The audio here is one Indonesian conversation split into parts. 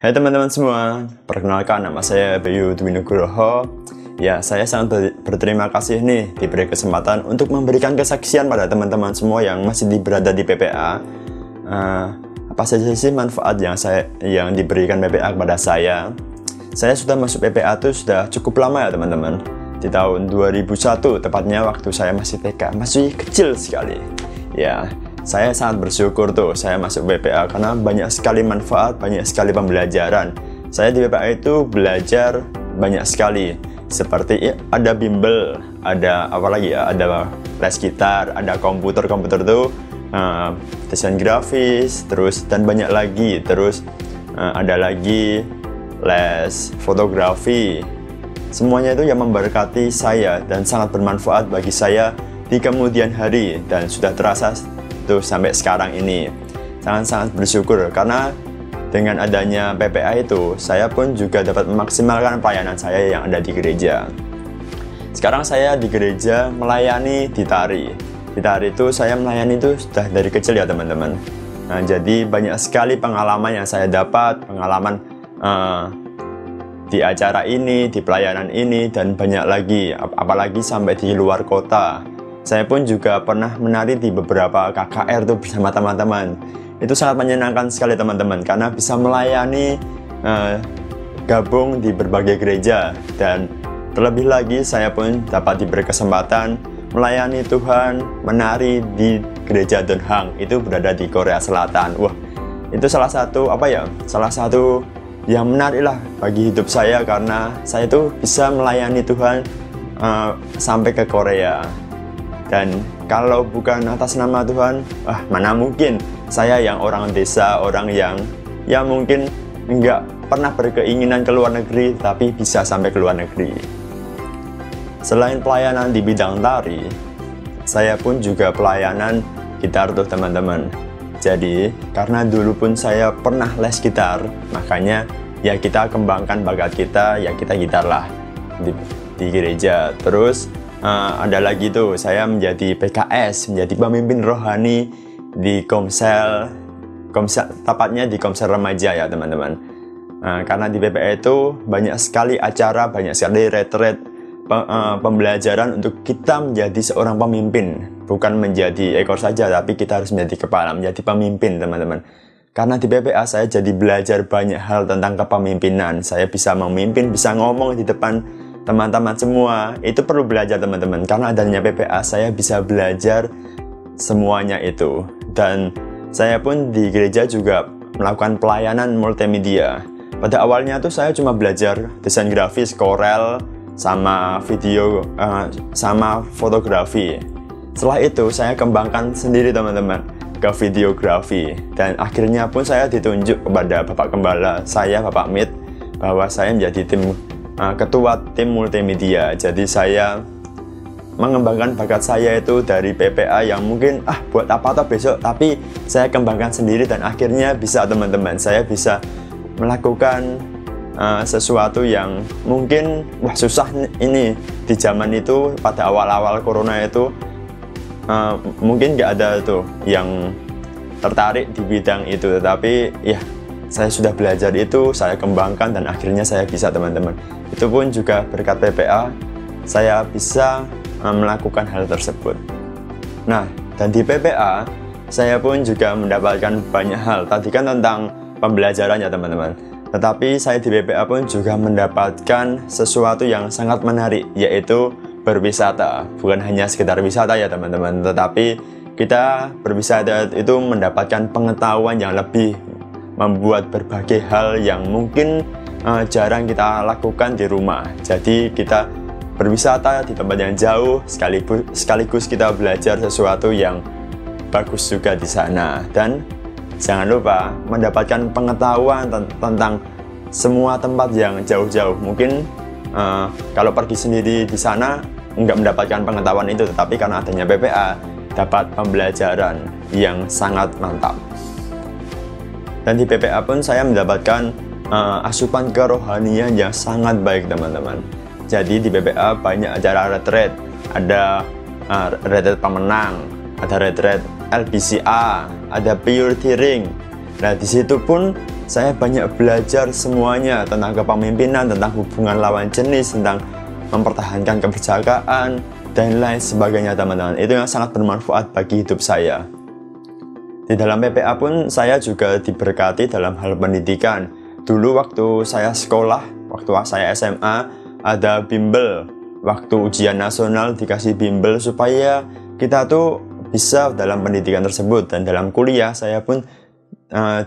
Hai teman-teman semua, perkenalkan nama saya Bayu Dwi Nugroho. Ya, saya sangat berterima kasih nih diberi kesempatan untuk memberikan kesaksian pada teman-teman semua yang masih berada di PPA. Apa saja sih manfaat yang diberikan PPA kepada saya? Saya sudah masuk PPA itu sudah cukup lama ya teman-teman. Di tahun 2001, tepatnya waktu saya masih TK, masih kecil sekali. Ya, saya sangat bersyukur tuh saya masuk PPA karena banyak sekali manfaat, banyak sekali pembelajaran. Saya di PPA itu belajar banyak sekali, seperti ada bimbel, ada apa lagi ya, ada les gitar, ada komputer tuh, desain grafis, terus dan banyak lagi, terus ada lagi les fotografi. Semuanya itu yang memberkati saya dan sangat bermanfaat bagi saya di kemudian hari dan sudah terasa tuh sampai sekarang ini. Sangat bersyukur karena dengan adanya PPA itu saya pun juga dapat memaksimalkan pelayanan saya yang ada di gereja. Sekarang saya di gereja melayani di tari. Di tari itu saya melayani itu sudah dari kecil ya teman-teman. Nah, jadi banyak sekali pengalaman yang saya dapat, pengalaman di acara ini, di pelayanan ini, dan banyak lagi, apalagi sampai di luar kota. Saya pun juga pernah menari di beberapa KKR tuh bersama teman-teman. Itu sangat menyenangkan sekali teman-teman, karena bisa melayani, gabung di berbagai gereja. Dan terlebih lagi saya pun dapat diberi kesempatan melayani Tuhan, menari di gereja Don Hang. Itu berada di Korea Selatan. Wah, itu salah satu yang menarik lah bagi hidup saya, karena saya tuh bisa melayani Tuhan sampai ke Korea. Dan kalau bukan atas nama Tuhan, mana mungkin saya yang orang desa, orang yang mungkin nggak pernah berkeinginan ke luar negeri, tapi bisa sampai ke luar negeri. Selain pelayanan di bidang tari, saya pun juga pelayanan gitar tuh teman-teman. Jadi, karena dulu pun saya pernah les gitar, makanya ya kita kembangkan bakat kita, ya kita gitar lah di gereja. Terus ada lagi tuh, saya menjadi PKS, menjadi pemimpin rohani di Komsel, tepatnya di Komsel Remaja ya teman-teman. Karena di PPA itu banyak sekali acara, banyak sekali retret, pembelajaran untuk kita menjadi seorang pemimpin. Bukan menjadi ekor saja, tapi kita harus menjadi kepala, menjadi pemimpin teman-teman. Karena di PPA saya jadi belajar banyak hal tentang kepemimpinan. Saya bisa memimpin, bisa ngomong di depan teman-teman semua. Itu perlu belajar teman-teman, karena adanya PPA saya bisa belajar semuanya itu. Dan saya pun di gereja juga melakukan pelayanan multimedia. Pada awalnya tuh saya cuma belajar desain grafis, Corel, sama video, sama fotografi. Setelah itu saya kembangkan sendiri teman-teman ke videografi. Dan akhirnya pun saya ditunjuk kepada Bapak Gembala saya, Bapak Mit, bahwa saya menjadi ketua tim multimedia. Jadi saya mengembangkan bakat saya itu dari PPA yang mungkin buat apa toh besok, tapi saya kembangkan sendiri dan akhirnya bisa teman-teman, saya bisa melakukan sesuatu yang mungkin susah ini di zaman itu. Pada awal-awal corona itu mungkin nggak ada tuh yang tertarik di bidang itu, tetapi ya saya sudah belajar itu, saya kembangkan dan akhirnya saya bisa teman-teman. Itu pun juga berkat PPA saya bisa melakukan hal tersebut. Nah, dan di PPA saya pun juga mendapatkan banyak hal. Tadi kan tentang pembelajaran ya teman-teman, tetapi saya di PPA pun juga mendapatkan sesuatu yang sangat menarik, yaitu berwisata. Bukan hanya sekedar wisata ya teman-teman, tetapi kita berwisata itu mendapatkan pengetahuan yang lebih, membuat berbagai hal yang mungkin jarang kita lakukan di rumah. Jadi kita berwisata di tempat yang jauh, sekaligus kita belajar sesuatu yang bagus juga di sana. Dan jangan lupa mendapatkan pengetahuan tentang semua tempat yang jauh-jauh. Mungkin kalau pergi sendiri di sana nggak mendapatkan pengetahuan itu, tetapi karena adanya PPA dapat pembelajaran yang sangat mantap. Dan di PPA pun saya mendapatkan asupan kerohanian yang sangat baik teman-teman. Jadi di PPA banyak acara retret, ada retret pemenang, ada retret LBCA, ada purity ring. Nah di situ pun saya banyak belajar semuanya tentang kepemimpinan, tentang hubungan lawan jenis, tentang mempertahankan kebersamaan, dan lain sebagainya teman-teman. Itu yang sangat bermanfaat bagi hidup saya. Di dalam PPA pun saya juga diberkati dalam hal pendidikan. Dulu waktu saya sekolah, waktu saya SMA, ada bimbel. Waktu ujian nasional dikasih bimbel supaya kita tuh bisa dalam pendidikan tersebut. Dan dalam kuliah saya pun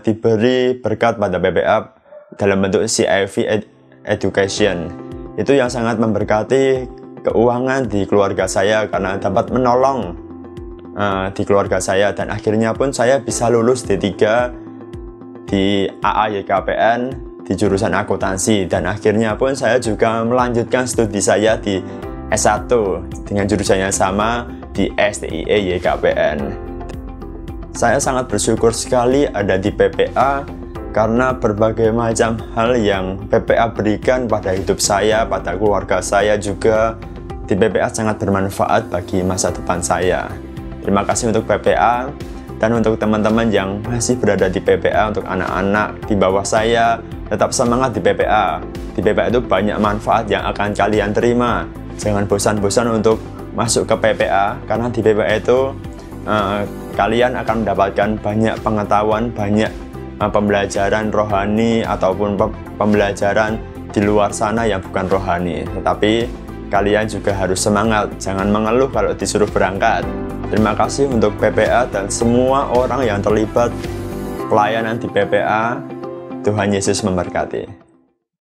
diberi berkat pada PPA dalam bentuk CIV Education. Itu yang sangat memberkati keuangan di keluarga saya karena dapat menolong di keluarga saya, dan akhirnya pun saya bisa lulus D3 di AAYKPN di jurusan akuntansi, dan akhirnya pun saya juga melanjutkan studi saya di S1 dengan jurusan yang sama di STIE YKPN. Saya sangat bersyukur sekali ada di PPA karena berbagai macam hal yang PPA berikan pada hidup saya, pada keluarga saya juga di PPA sangat bermanfaat bagi masa depan saya. Terima kasih untuk PPA, dan untuk teman-teman yang masih berada di PPA, untuk anak-anak di bawah saya, tetap semangat di PPA. Di PPA itu banyak manfaat yang akan kalian terima. Jangan bosan-bosan untuk masuk ke PPA, karena di PPA itu kalian akan mendapatkan banyak pengetahuan, banyak pembelajaran rohani ataupun pembelajaran di luar sana yang bukan rohani. Tetapi kalian juga harus semangat, jangan mengeluh kalau disuruh berangkat. Terima kasih untuk PPA dan semua orang yang terlibat pelayanan di PPA. Tuhan Yesus memberkati.